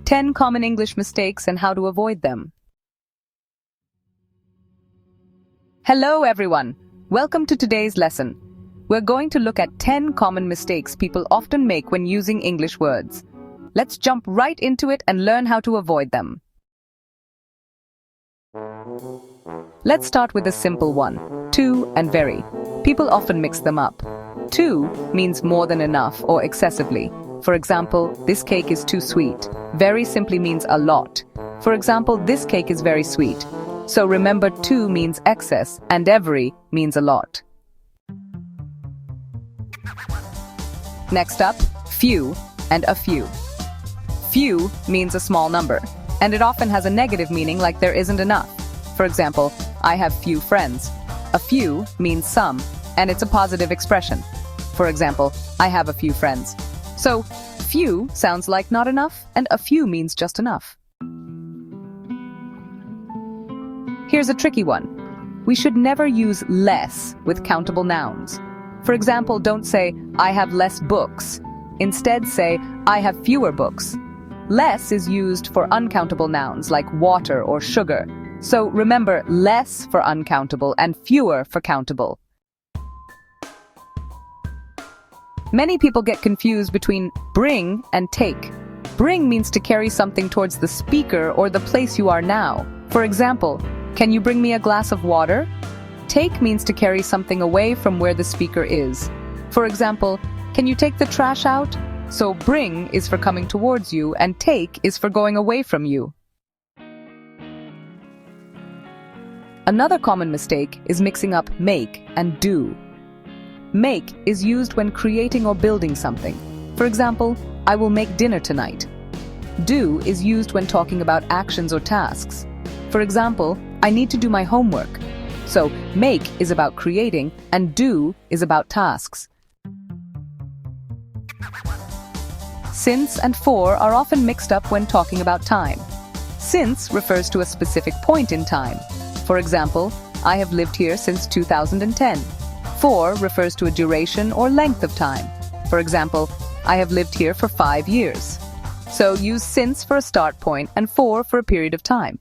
10 common English mistakes and how to avoid them. Hello everyone! Welcome to today's lesson. We're going to look at 10 common mistakes people often make when using English words. Let's jump right into it and learn how to avoid them. Let's start with a simple one. Too and very. People often mix them up. Too means more than enough or excessively. For example, this cake is too sweet. Very simply means a lot. For example, this cake is very sweet. So remember, too means excess and every means a lot. Next up, few and a few. Few means a small number, and it often has a negative meaning like there isn't enough. For example, I have few friends. A few means some, and it's a positive expression. For example, I have a few friends. So, few sounds like not enough, and a few means just enough. Here's a tricky one. We should never use less with countable nouns. For example, don't say, I have less books. Instead say, I have fewer books. Less is used for uncountable nouns like water or sugar. So remember, less for uncountable and fewer for countable. Many people get confused between bring and take. Bring means to carry something towards the speaker or the place you are now. For example, can you bring me a glass of water? Take means to carry something away from where the speaker is. For example, can you take the trash out? So bring is for coming towards you and take is for going away from you. Another common mistake is mixing up make and do. Make is used when creating or building something. For example, I will make dinner tonight. Do is used when talking about actions or tasks. For example, I need to do my homework. So, make is about creating and do is about tasks. Since and for are often mixed up when talking about time. Since refers to a specific point in time. For example, I have lived here since 2010. For refers to a duration or length of time. For example, I have lived here for 5 years. So use since for a start point and for a period of time.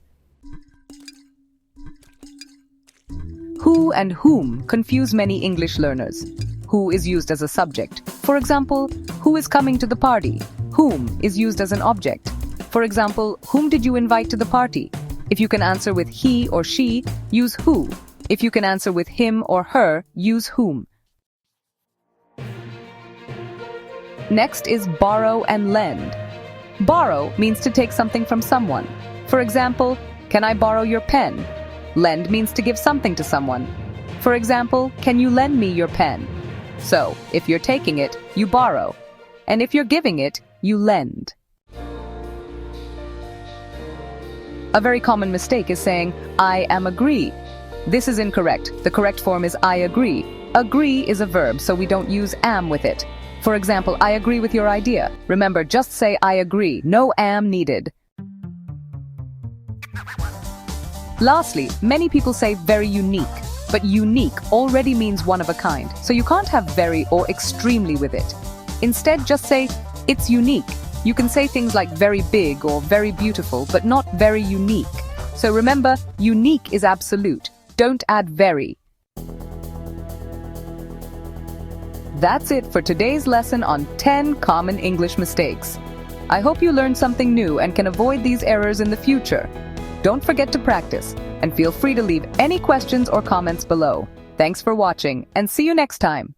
Who and whom confuse many English learners. Who is used as a subject. For example, who is coming to the party? Whom is used as an object. For example, whom did you invite to the party? If you can answer with he or she, use who. If you can answer with him or her, use whom. Next is borrow and lend. Borrow means to take something from someone. For example, can I borrow your pen? Lend means to give something to someone. For example, can you lend me your pen? So, if you're taking it, you borrow. And if you're giving it, you lend. A very common mistake is saying, I am agree. This is incorrect. The correct form is I agree. Agree is a verb, so we don't use am with it. For example, I agree with your idea. Remember, just say I agree. No am needed. Lastly, many people say very unique. But unique already means one of a kind, so you can't have very or extremely with it. Instead, just say, it's unique. You can say things like very big or very beautiful, but not very unique. So remember, unique is absolute. Don't add very. That's it for today's lesson on 10 common English mistakes. I hope you learned something new and can avoid these errors in the future. Don't forget to practice, and feel free to leave any questions or comments below. Thanks for watching, and see you next time.